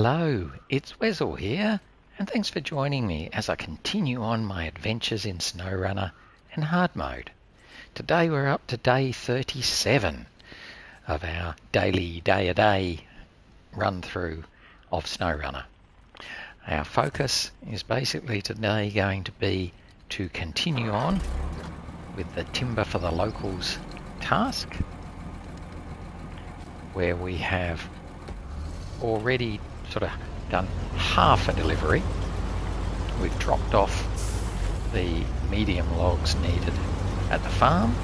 Hello, it's Wessel here, and thanks for joining me as I continue on my adventures in SnowRunner and hard mode. Today we're up to day 37 of our daily day-a-day run-through of SnowRunner. Our focus is basically today going to be to continue on with the Timber for the Locals task, where we have already sort of done half a delivery. We've dropped off the medium logs needed at the farm,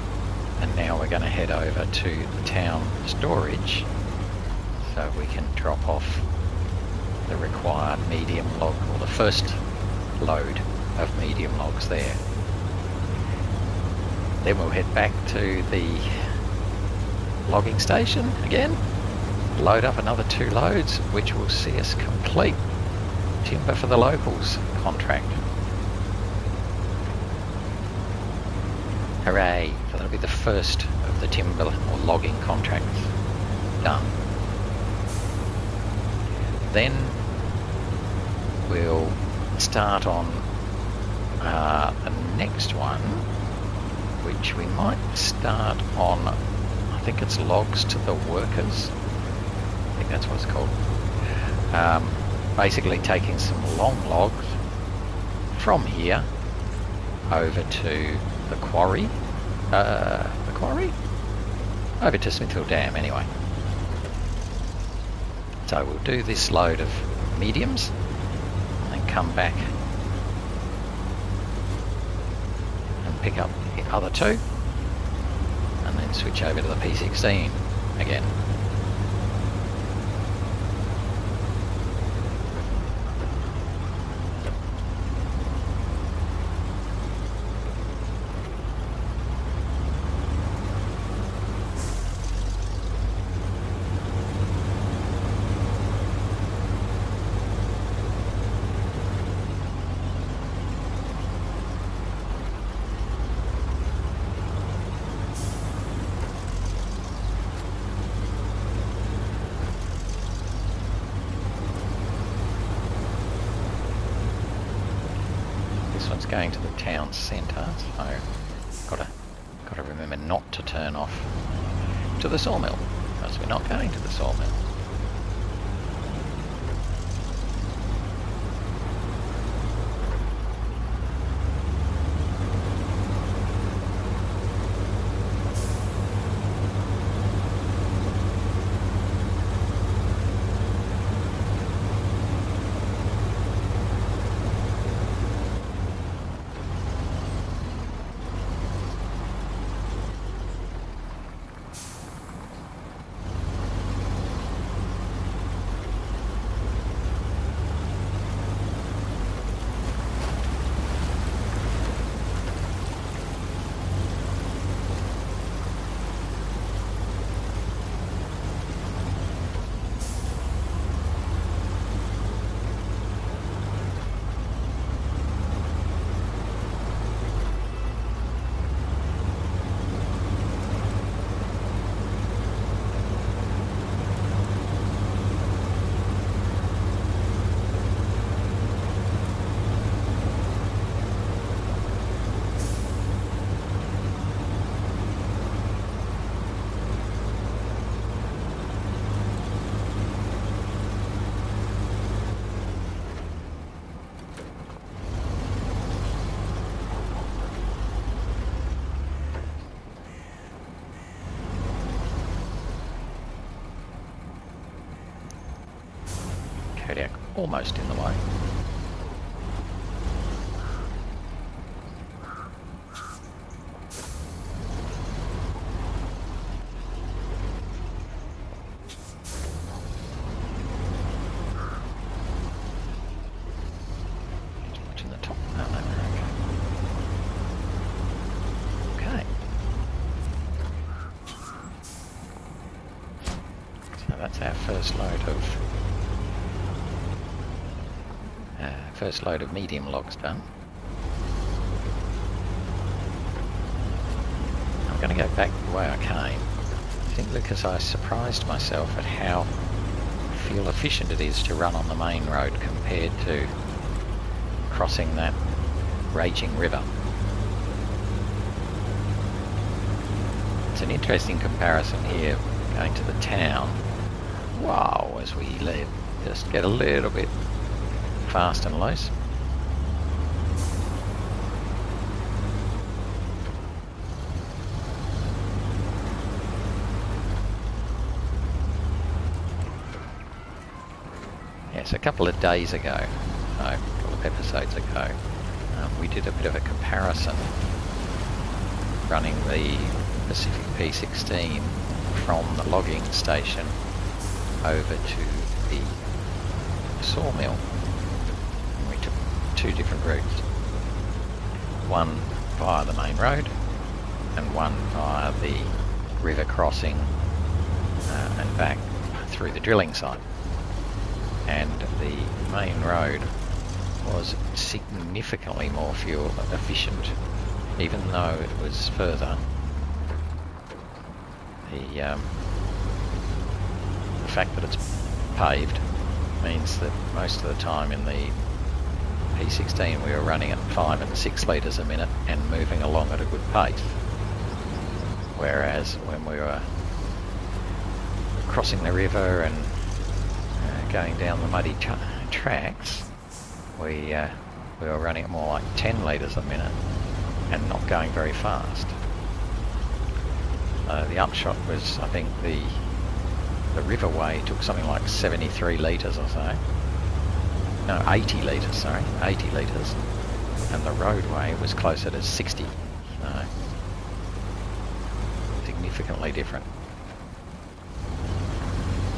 and now we're going to head over to the town storage so we can drop off the required medium log, or the first load of medium logs there. Then we'll head back to the logging station again, load up another 2 loads, which will see us complete Timber for the Locals contract. Hooray! So that'll be the first of the timber or logging contracts done. Then we'll start on the next one, which we might start on, I think it's logs to the workers. I think that's what it's called. Basically taking some long logs from here over to the quarry. Over to Smithville Dam anyway. So we'll do this load of mediums and then come back and pick up the other 2 and then switch over to the P16 again. This one's going to the town centre, so gotta remember not to turn off to the sawmill, because we're not going to the sawmill. Kodiak almost in the way. Just watching the top. No, okay. So that's our first load of medium logs done. I'm going to go back the way I came, simply because I surprised myself at how fuel efficient it is to run on the main road compared to crossing that raging river. It's an interesting comparison here going to the town. Wow, as we just get a little bit fast and loose. Yes, a couple of days ago, a couple of episodes ago, we did a bit of a comparison running the Pacific P16 from the logging station over to the sawmill. And we took two different routes, one via the main road and one via the river crossing and back through the drilling site. And the main road was significantly more fuel efficient, even though it was further. The fact that it's paved means that most of the time in the P16 we were running at 5 and 6 litres a minute and moving along at a good pace. Whereas when we were crossing the river and going down the muddy tracks, we were running at more like 10 litres a minute and not going very fast. The upshot was, I think the riverway took something like 73 litres or so. No, 80 litres, sorry, 80 litres. And the roadway was closer to 60. So, significantly different.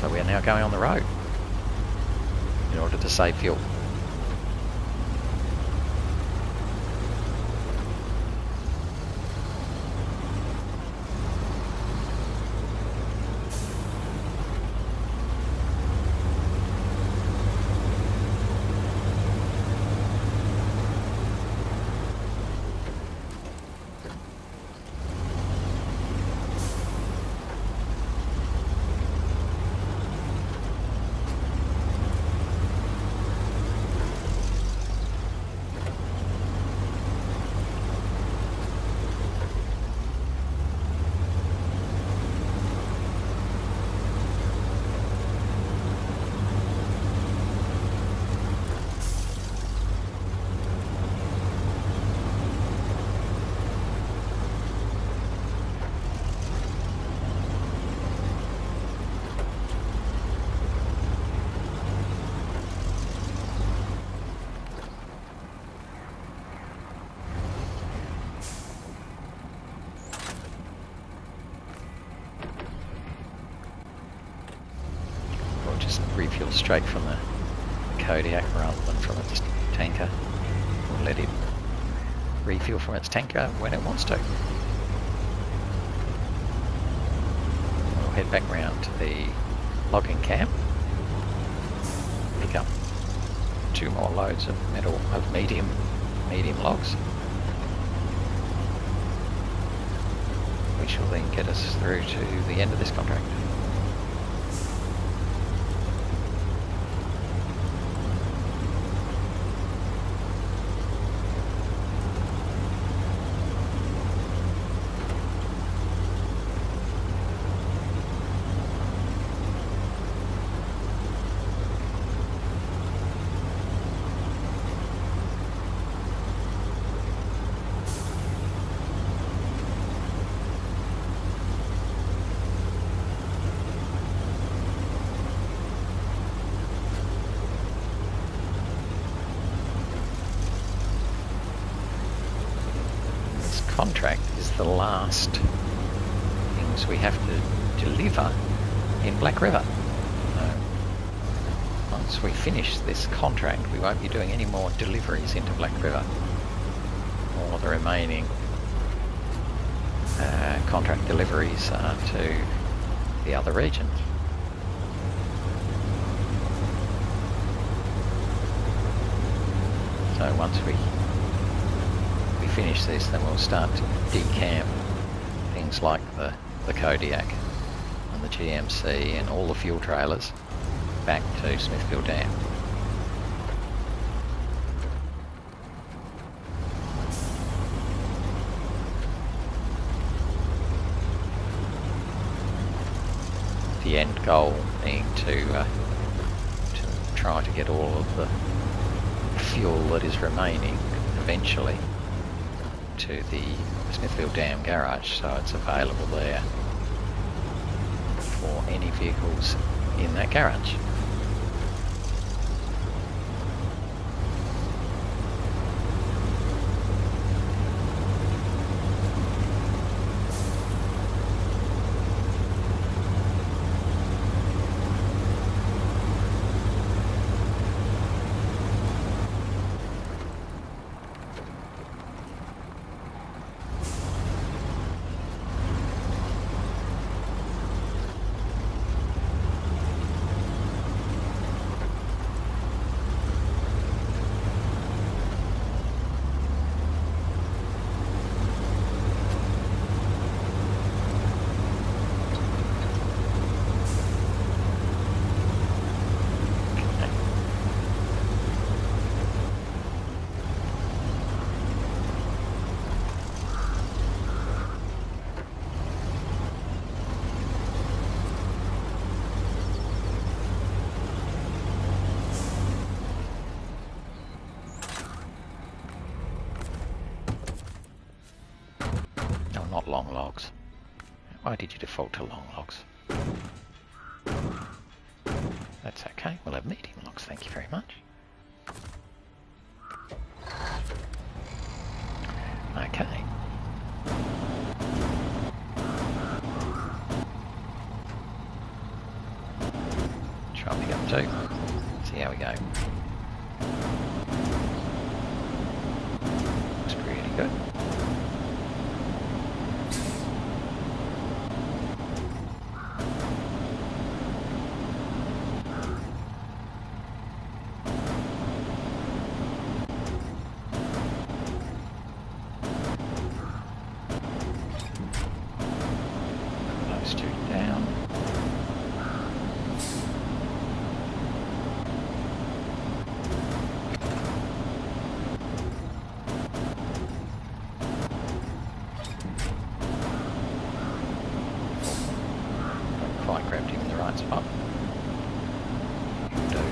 So we are now going on the road in order to save fuel. Refuel straight from the Kodiak rather than from its tanker. We'll let it refuel from its tanker when it wants to. We'll head back round to the logging camp, pick up 2 more loads of medium logs, which will then get us through to the end of this contract. Contract is the last things we have to deliver in Black River. Once we finish this contract, we won't be doing any more deliveries into Black River. All of the remaining contract deliveries are to the other regions. So once we finish this, then we'll start to decamp things like the Kodiak and the GMC and all the fuel trailers back to Smithville Dam. The end goal being to try to get all of the fuel that is remaining eventually to the Smithville Dam garage, so it's available there for any vehicles in that garage. Not long logs. Why did you default to long logs? That's okay. We'll have medium logs, thank you very much. Okay. Try and pick up two. See how we go. Looks pretty good. Quite grabbed him in the right spot. You'll do.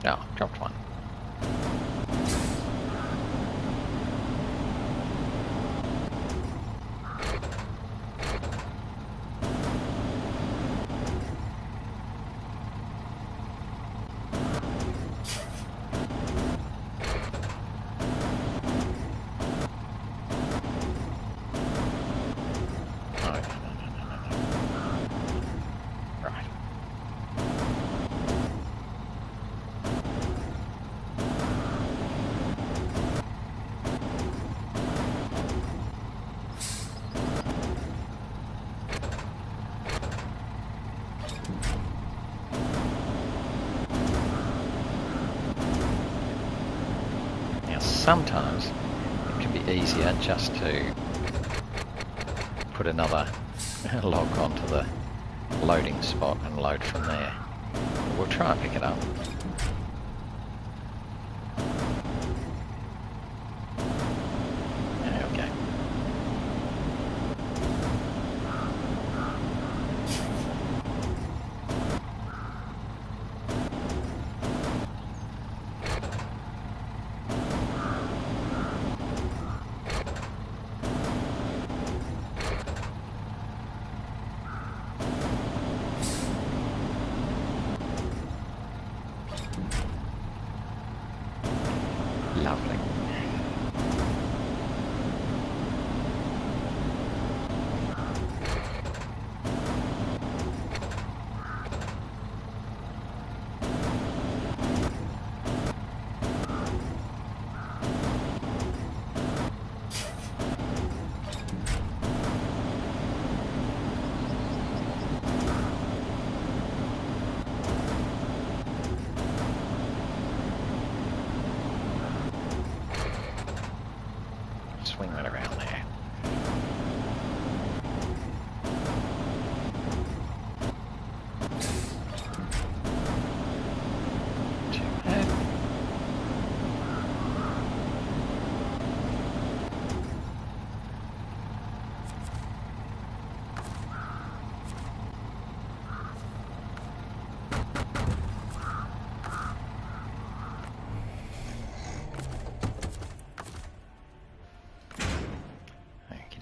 Oh, dropped one. Sometimes it can be easier just to put another log onto the loading spot and load from there. But we'll try and pick it up. There we go.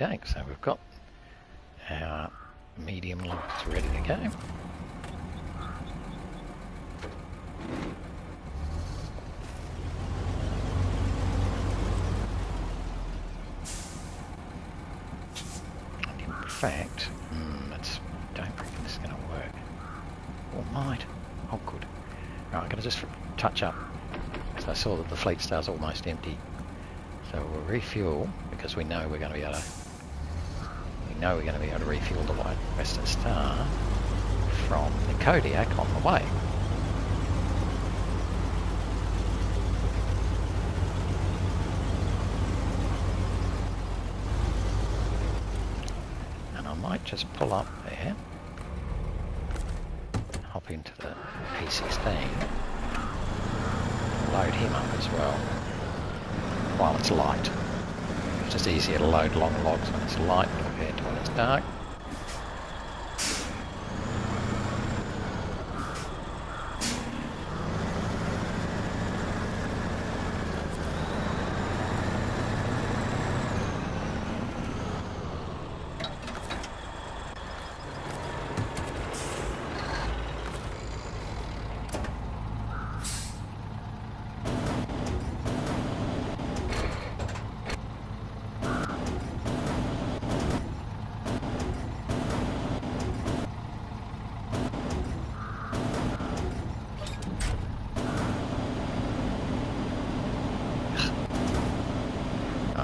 Okay, so we've got our medium logs ready to go. And in fact, I don't reckon this is going to work. Or might. Oh, good. Right, I'm going to just touch up. So I saw that the fleet star's almost empty. So we'll refuel because we know we're going to be able to refuel the White Western Star from the Kodiak on the way. And I might just pull up there, hop into the P16, load him up as well while it's light. It's just easier to load long logs when it's light compared to when it's dark.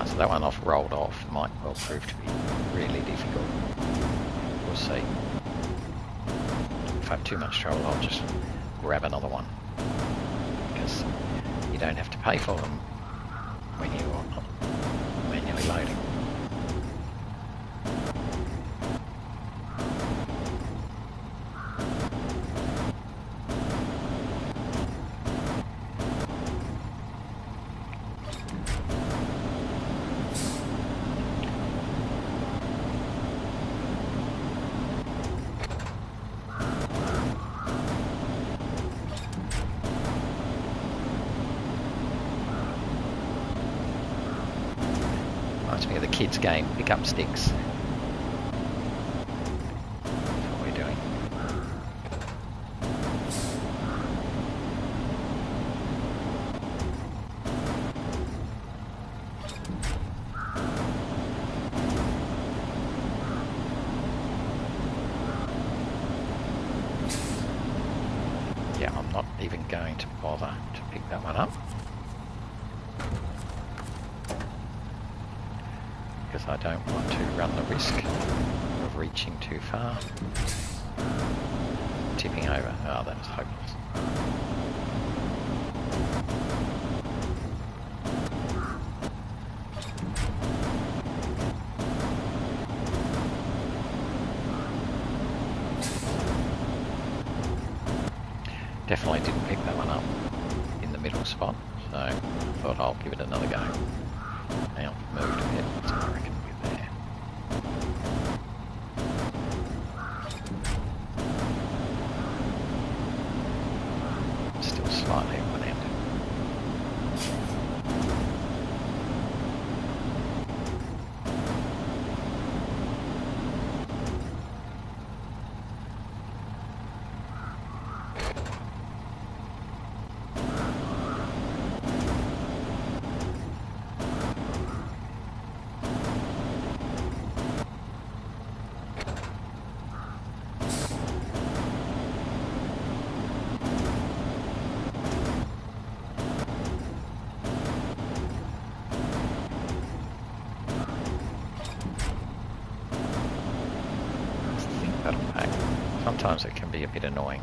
So that one rolled off might well prove to be really difficult. We'll see. If I have too much trouble, I'll just grab another one, because you don't have to pay for them when you're manually loading. Reminds me of the kids' game, pick up sticks. That's what we're doing. Yeah, I'm not even going to bother to pick that one up, because I don't want to run the risk of reaching too far. Tipping over. Oh, that was hopeless. Definitely didn't pick that one up in the middle spot, so I thought I'll give it another go. Now, moved a bit, so I reckon we're there. Still slightly at one end. Sometimes it can be a bit annoying.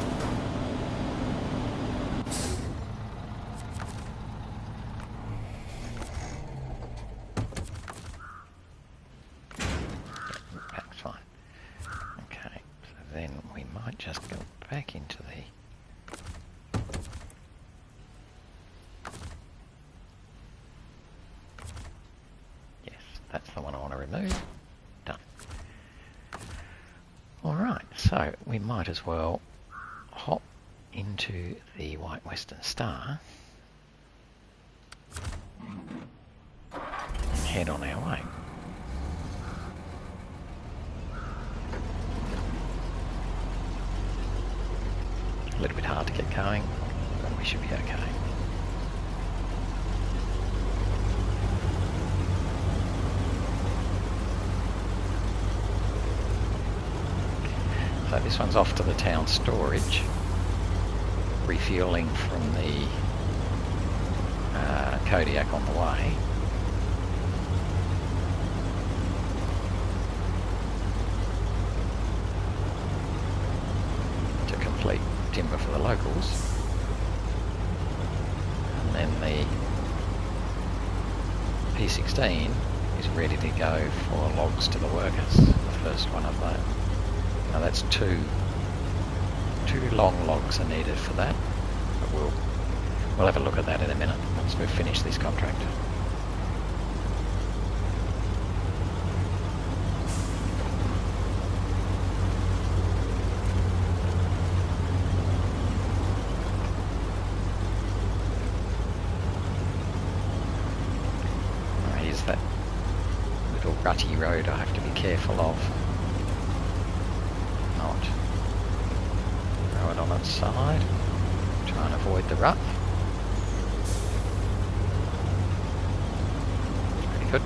That's fine. Okay, so then we might just go back into the... Yes, that's the one I want to remove. Done. Alright, so we might as well hop into the White Western Star and head on our way. little bit hard to get going, but we should be okay. So this one's off to the town storage, refueling from the Kodiak on the way. To complete timber for the locals. And then the P16 is ready to go for logs to the workers, the first one of those. Now that's two long logs are needed for that, but we'll have a look at that in a minute once we've finished this contract. Here's that little rutty road I have to be careful of. Not throw it on its side. Try and avoid the rut. Pretty good.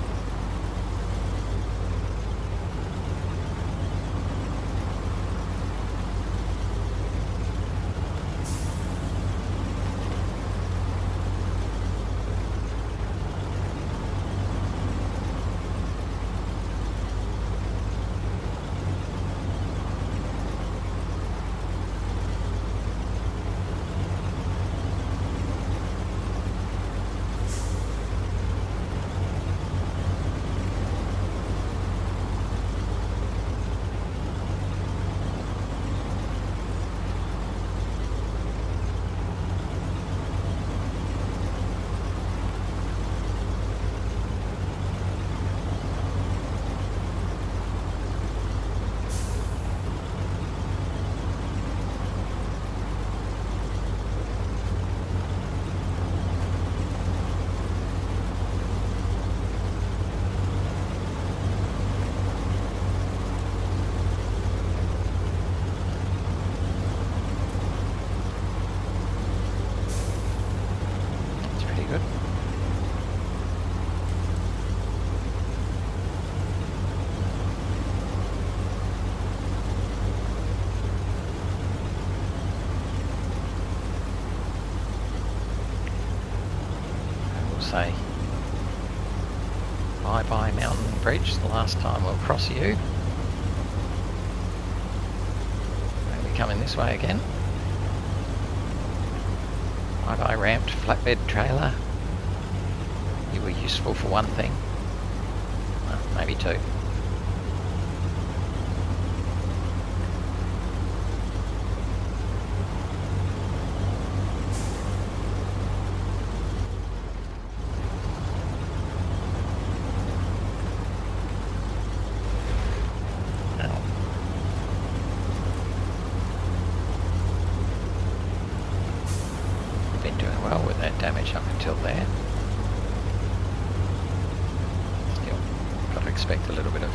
Say bye-bye Mountain Bridge, the last time we'll cross you. Maybe coming this way again. Bye-bye ramped flatbed trailer. You were useful for one thing. Well, maybe two. Damage up until there. Still got to expect a little bit of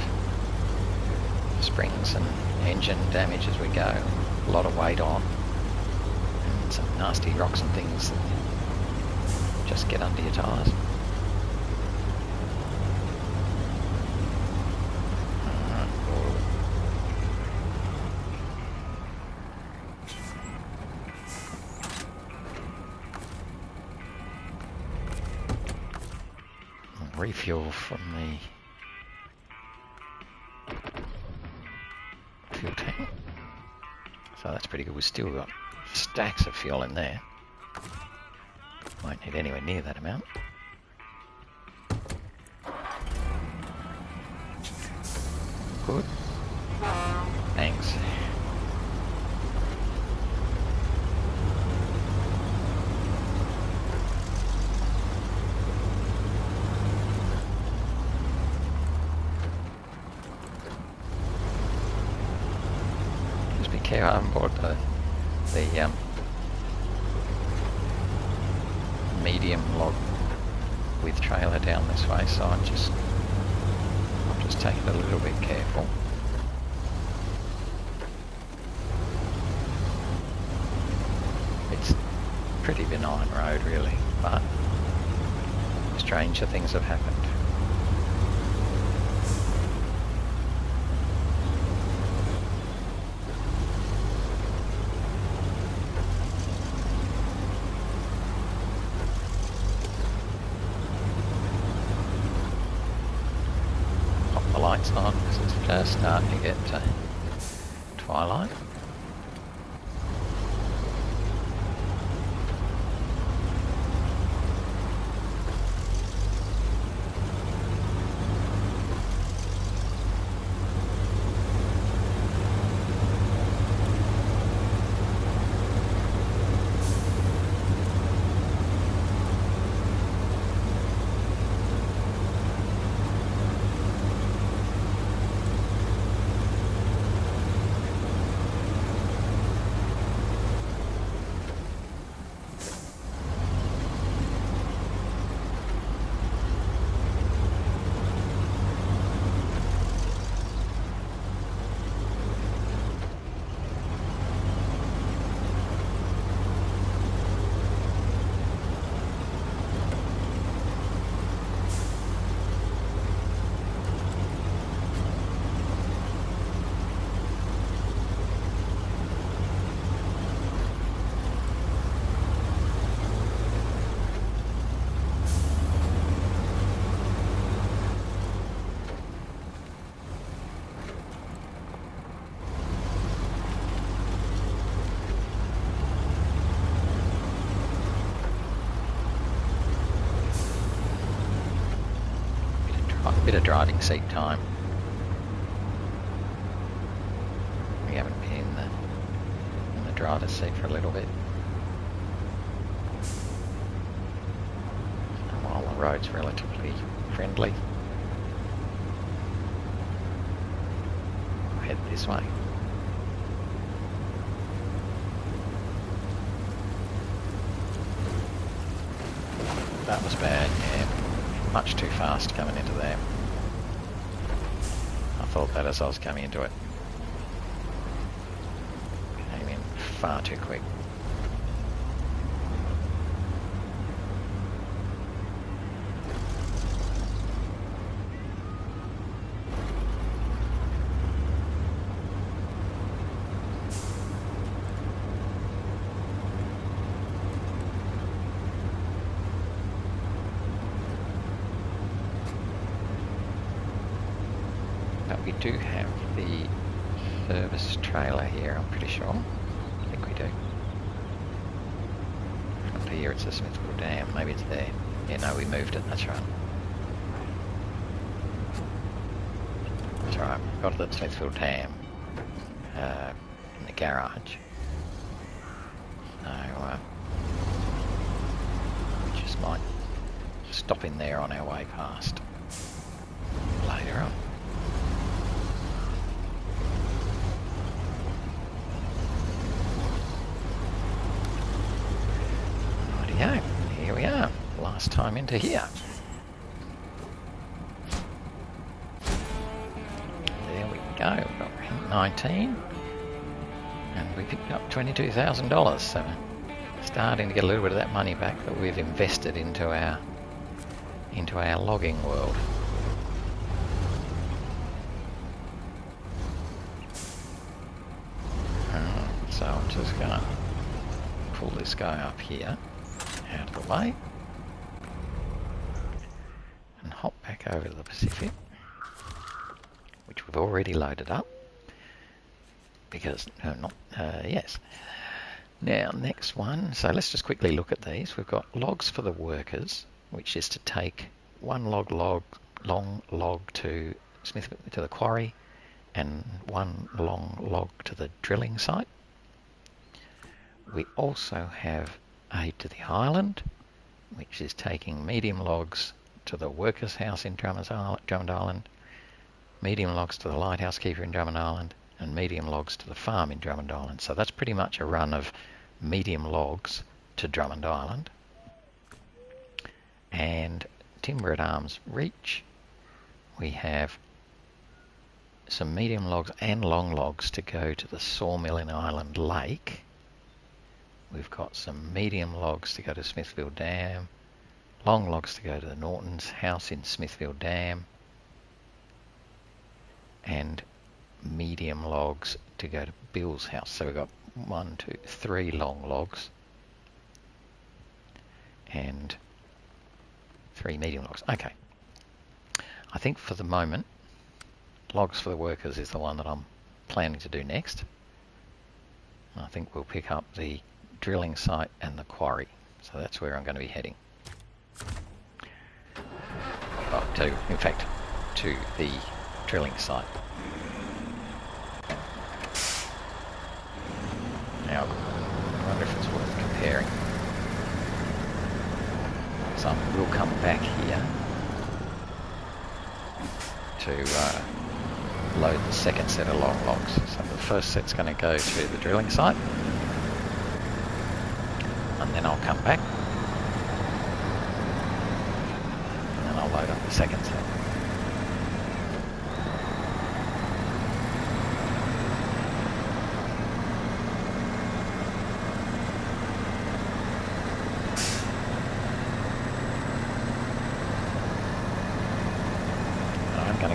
springs and engine damage as we go. A lot of weight on and some nasty rocks and things that just get under your tyres. Refuel from the fuel tank. So that's pretty good. We've still got stacks of fuel in there. Won't need anywhere near that amount. Good. Thanks. Okay, I'm on board the medium log with trailer down this way, so I'm just taking it a little bit careful. pretty benign road really, but stranger things have happened. Pop the lights on because it's just starting to get to twilight. Bit of driving seat time. We haven't been in the driver's seat for a little bit. And while the road's relatively friendly, we'll head this way. That was bad, yeah. Much too fast coming into there. I thought that as I was coming into it. Came in far too quick. We do have the service trailer here, I'm pretty sure. I think we do. Up here it's the Smithville Dam, maybe it's there. Yeah, no, we moved it, that's right. That's right, we've got the Smithville Dam in the garage. So, we just might stop in there on our way past later on. Yeah, here we are, last time into here. There we go, we've got rank 19 and we picked up $22,000, so starting to get a little bit of that money back that we've invested into our logging world. So I'm just going to pull this guy up here out of the way and hop back over to the Pacific, which we've already loaded up because yes. Now next one, so let's just quickly look at these. We've got logs for the workers, which is to take one long log to Smithville, to the quarry, and one long log to the drilling site. We also have aid to the island, which is taking medium logs to the workers' house in Drummond Island, medium logs to the lighthouse keeper in Drummond Island, and medium logs to the farm in Drummond Island. So that's pretty much a run of medium logs to Drummond Island. And timber at arm's reach, we have some medium logs and long logs to go to the sawmill in Island Lake, We've got some medium logs to go to Smithville Dam, long logs to go to the Norton's house in Smithville Dam, and medium logs to go to Bill's house. So we've got 1, 2, 3 long logs and 3 medium logs. Okay. I think for the moment, logs for the workers is the one that I'm planning to do next. I think we'll pick up the drilling site and the quarry. So that's where I'm going to be heading. In fact, to the drilling site. Now, I wonder if it's worth comparing. So we'll come back here to load the second set of long logs. So the first set's going to go to the drilling site, and then I'll come back, and then I'll load up the second set.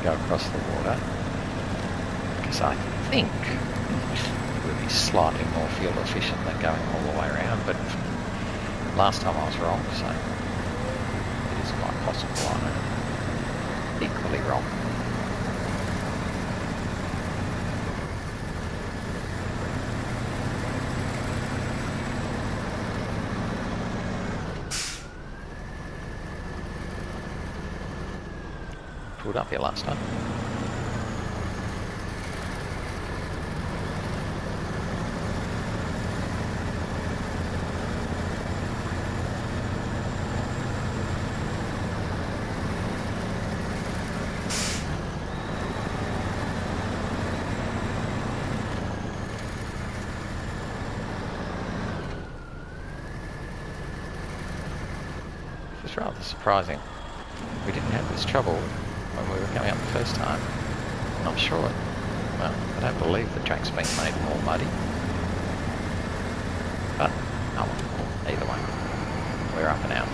Go across the water because I think it would be slightly more fuel efficient than going all the way around, but last time I was wrong, so it is quite possible I'm equally wrong. Pulled up here last time. It's rather surprising. We didn't have this trouble when we were coming up the first time, and I'm sure well, I don't believe the track's been made more muddy, but oh well, either way, we're up and out.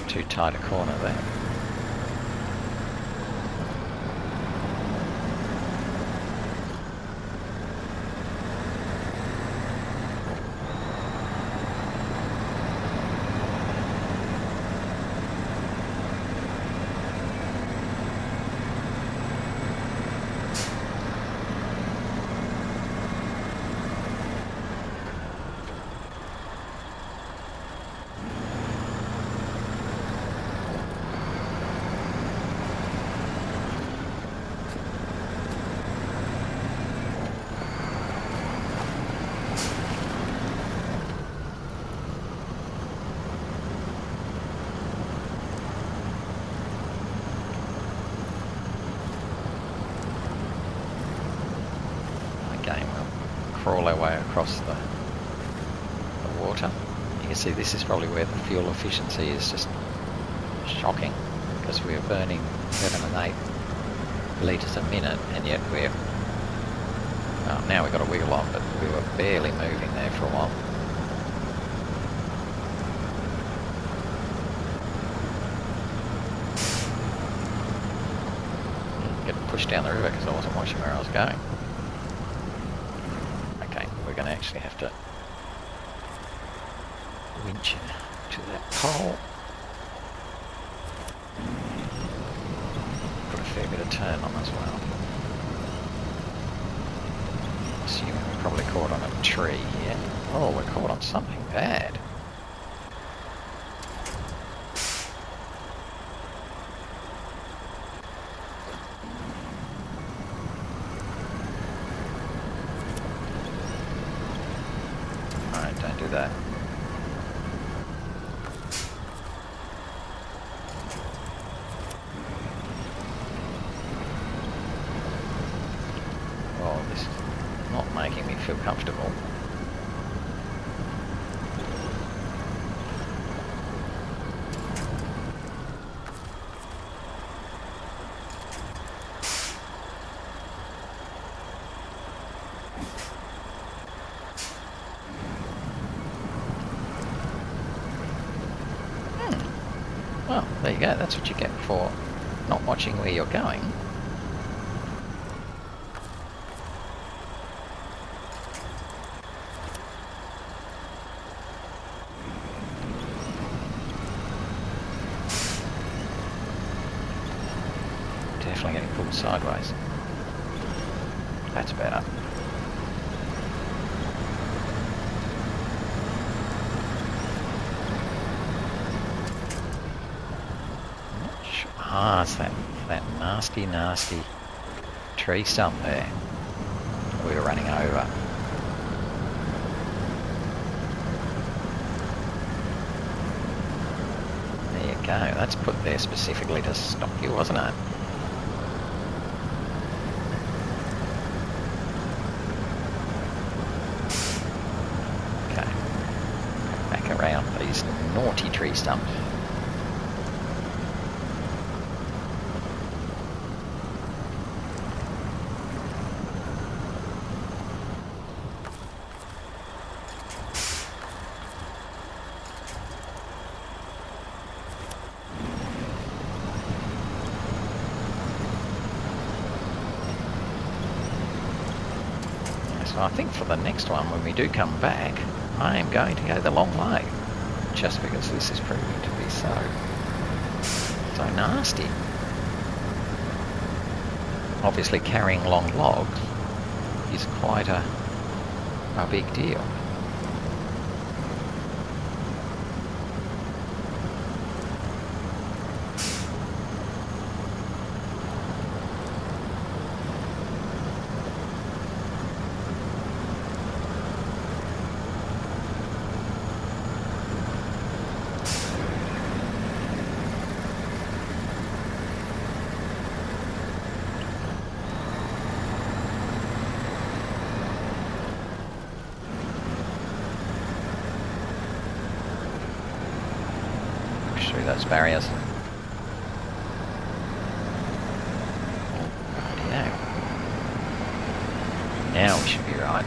Too tight a corner there. Crawl our way across the water. You can see this is probably where the fuel efficiency is just shocking, because we're burning 7 and 8 litres a minute, and yet we're now we've got a wiggle on, but we were barely moving there for a while. Getting pushed down the river because I wasn't watching where I was going. We're going to actually have to winch to that pole. Got a fair bit of turn on as well. Assuming we're probably caught on a tree here. Oh, we're caught on something bad. Don't do that. Oh, this is not making me feel comfortable. you go, that's what you get for not watching where you're going. Definitely getting pulled sideways. That's better. Ah, it's that nasty tree stump there we were running over. There you go. That's put there specifically to stop you, wasn't it? Okay. Back around these naughty tree stumps. So I think for the next one, when we do come back, I am going to go the long way, just because this is proving to be so nasty. Obviously carrying long logs is quite a big deal. Through those barriers. Yeah. Now we should be right.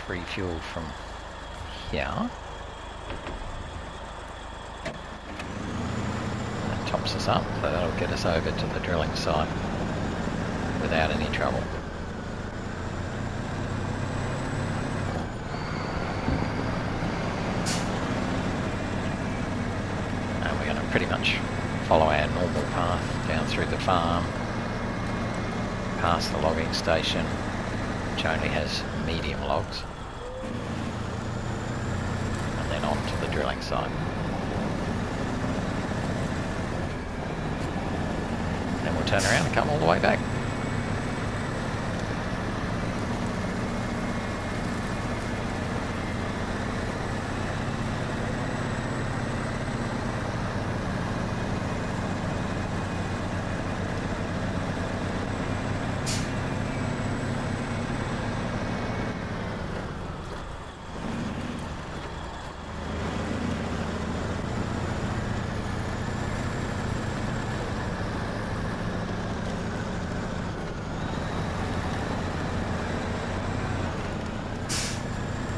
just refuel from here. That tops us up, so that'll get us over to the drilling site without any trouble. And we're going to pretty much follow our normal path down through the farm, past the logging station, which only has medium logs, and then on to the drilling site. Then we'll turn around and come all the way back.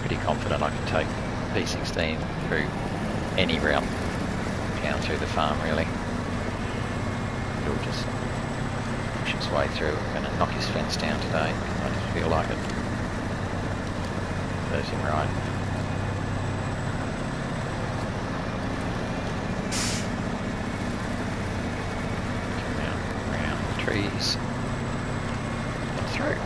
Pretty confident I can take P16 through any route down through the farm, really. It'll just push its way through. I'm going to knock his fence down today. I just feel like it. There's him right. Around the trees and through.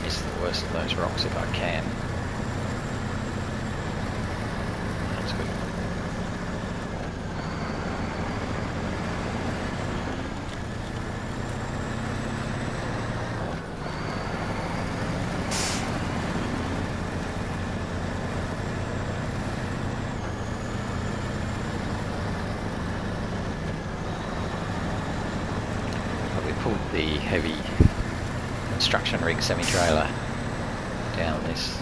Miss the worst of those rocks if I can. That's good. We pulled the heavy construction rig semi-trailer down this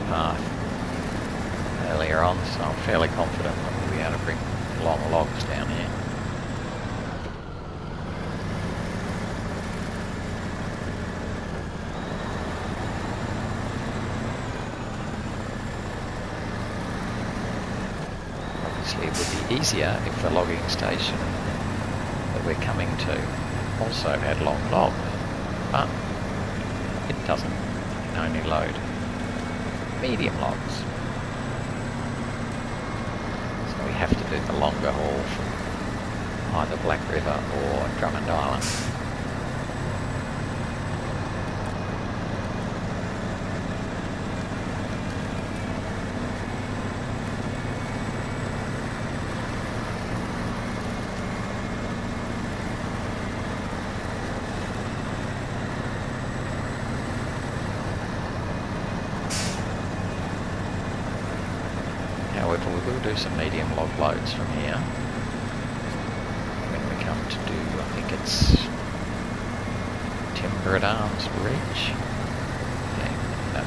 path earlier on, so I'm fairly confident that we'll be able to bring long logs down here. Obviously it would be easier if the logging station that we're coming to also had long logs, but it doesn't. It can only load medium logs. So we have to do the longer haul from either Black River or Drummond Island. However, we will do some medium log loads from here when we come to do, I think it's Timber at Arms Bridge. Yeah, no.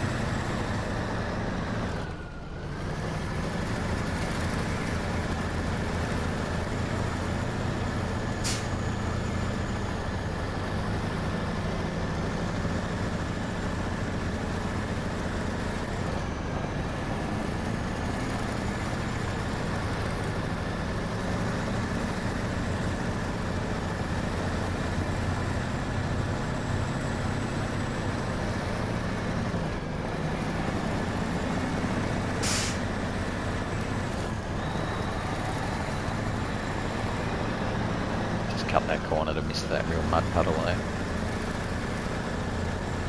Cut that corner to miss that real mud puddle there.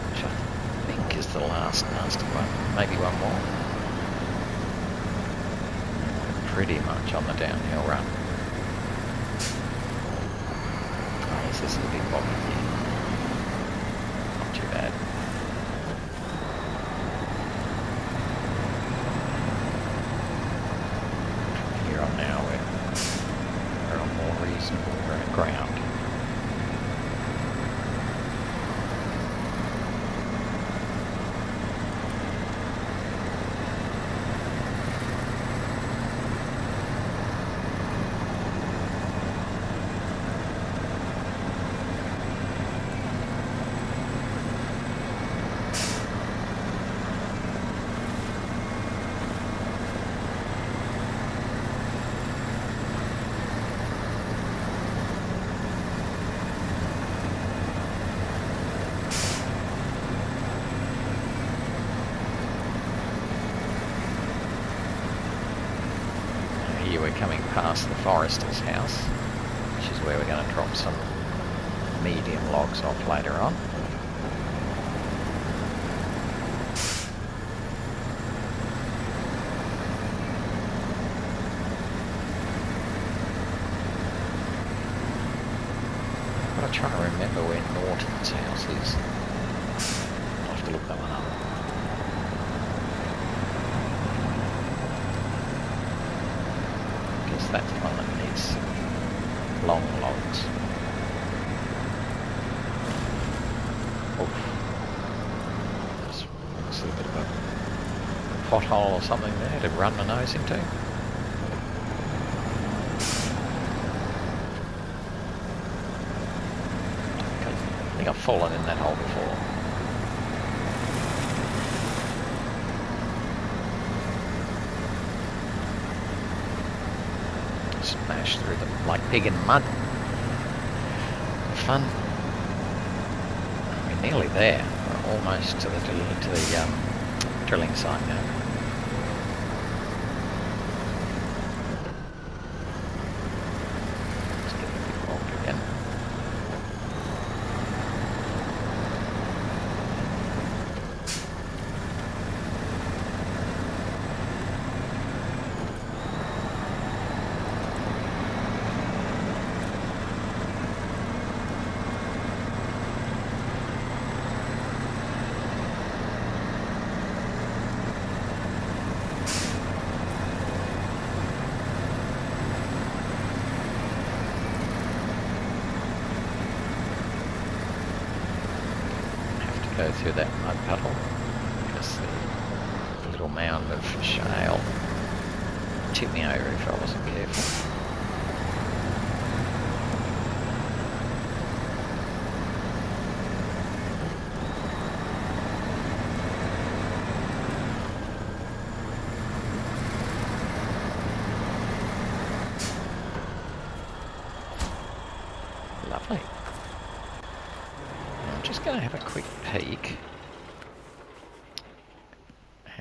Which I the last nasty one. Maybe one more. Pretty much on the downhill run. Oh, yes, this is a big boggy here. Not too bad. From here on now, we're on more reasonable ground. Here we're coming past the forester's house, which is where we're going to drop some medium logs off later on. I've got to try to remember where Norton's house is. I'll have to look that one up. That's the one that needs long logs. Oh, there's a bit of a pothole or something there to run my nose into. I think I've fallen in that hole before. Smash through them like pig in mud. Fun. We're nearly there. We're almost to the drilling site now. Let's get a bit logged again. Go through that mud puddle because the little mound of shale tipped me over if I wasn't careful. Lovely. I'm just going to have a quick peek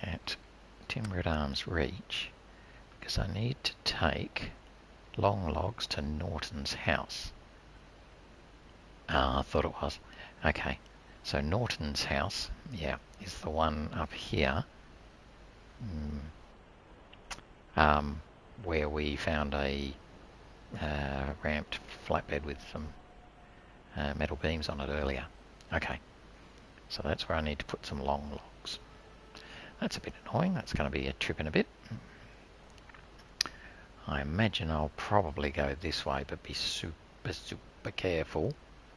at Timbered Arms Reach because I need to take long logs to Norton's house. Ah, I thought it was. Okay, so Norton's house, yeah, is the one up here where we found a ramped flatbed with some metal beams on it earlier. Okay, so that's where I need to put some long logs. That's a bit annoying. That's going to be a trip in a bit. I imagine I'll probably go this way, but be super careful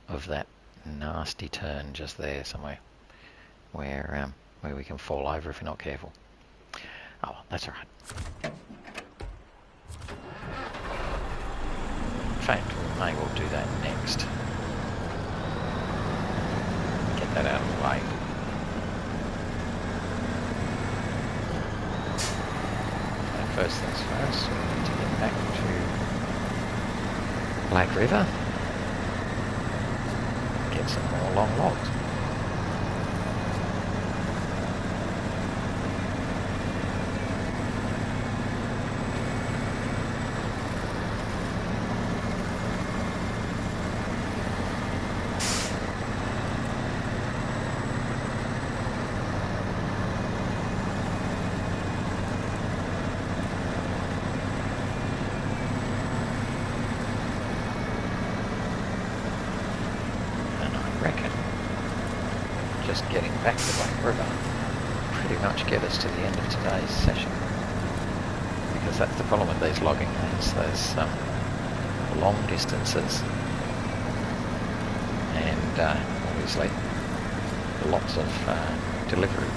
of that nasty turn just there somewhere where we can fall over if we're not careful. Oh, that's all right. In fact, we may well do that next. Get that out of the way. And first things first, we need to get back to Black River. Get some more long logs. just getting back to Black River pretty much get us to the end of today's session. Because that's the problem with these logging lanes, there's long distances and obviously lots of deliveries.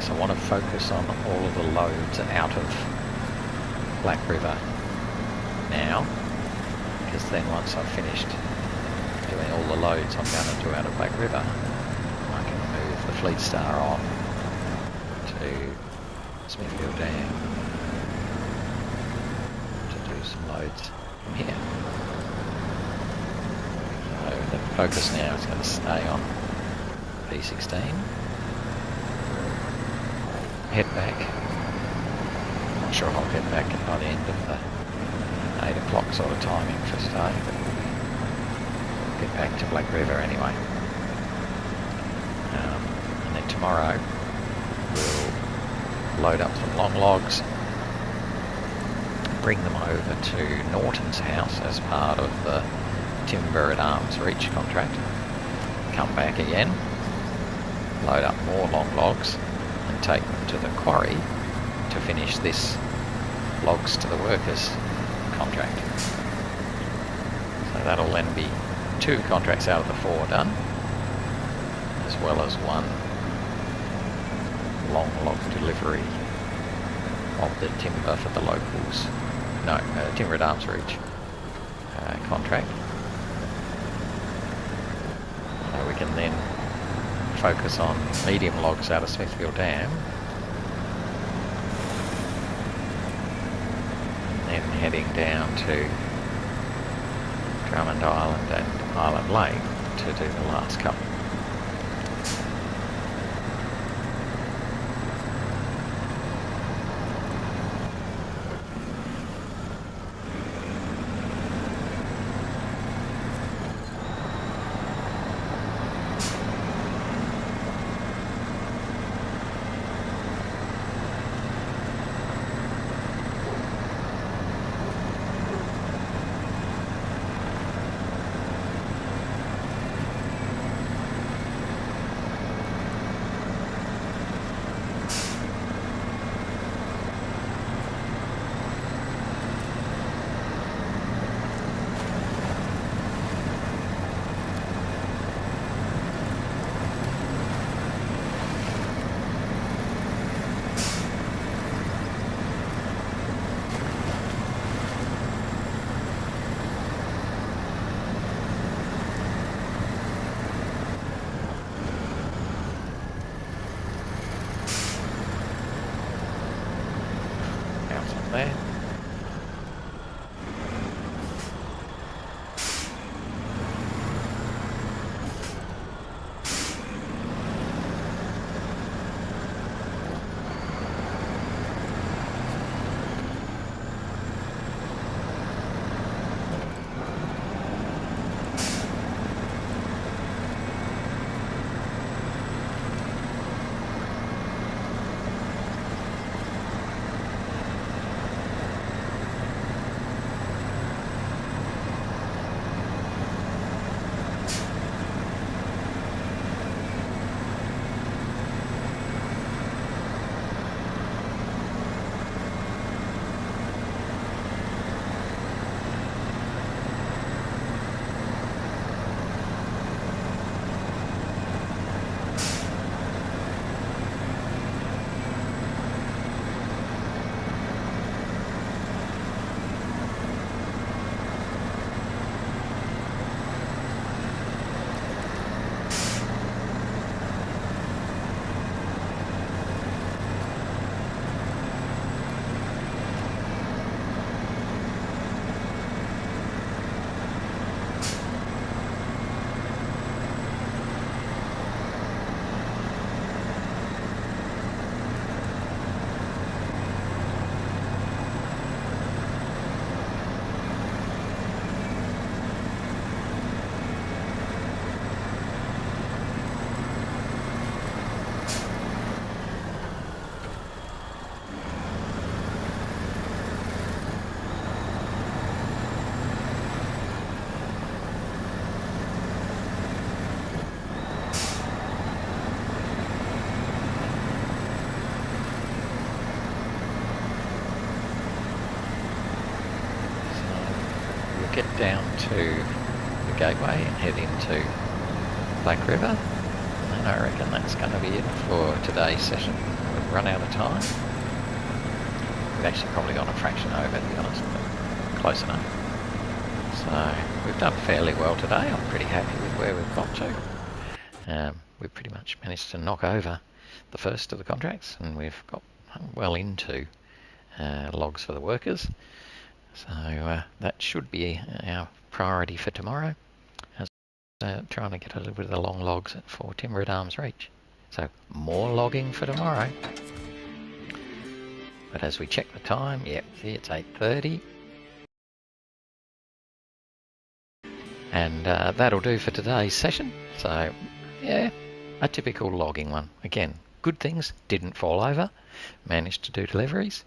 I want to focus on all of the loads out of Black River now, because then once I've finished doing all the loads I'm going to do out of Black River, I can move the Fleet Star on to Smithville Dam to do some loads from here. So the focus now is going to stay on P16. Head back. I'm not sure if I'll head back by the end of the 8 o'clock sort of timing for today, but we'll get back to Black River anyway. And then tomorrow we'll load up some long logs, bring them over to Norton's house as part of the Timber at Arms Reach contract, come back again, load up more long logs, and take them to the quarry to finish this logs to the workers contract. So that'll then be 2 contracts out of the 4 done, as well as 1 long log delivery of the timber for the locals. No, Timber at Arms Reach contract. So we can then focus on medium logs out of Smithville Dam, and then heading down to Drummond Island and Island Lake to do the last couple. get down to the gateway and head into Black River. And I reckon that's going to be it for today's session. We've run out of time. We've actually probably gone a fraction over, to be honest, but close enough. So we've done fairly well today. I'm pretty happy with where we've got to. We've pretty much managed to knock over the first of the contracts, and we've got well into logs for the workers. So that should be our priority for tomorrow, as trying to get a little bit of the long logs for timber at arm's reach. So more logging for tomorrow. But as we check the time, yep, see it's 8:30. And that'll do for today's session. So yeah, a typical logging one. Again, good things, didn't fall over, managed to do deliveries,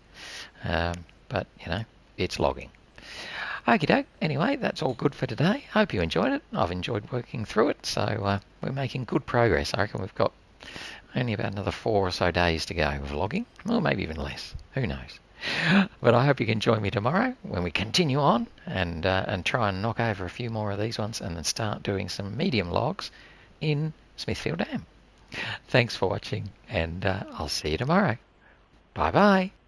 but you know, it's logging. Okie doke, anyway, that's all good for today. Hope you enjoyed it. I've enjoyed working through it, so we're making good progress. I reckon we've got only about another 4 or so days to go of logging, or maybe even less, who knows. But I hope you can join me tomorrow when we continue on and try and knock over a few more of these ones and then start doing some medium logs in Smithville Dam. Thanks for watching, and I'll see you tomorrow. Bye bye.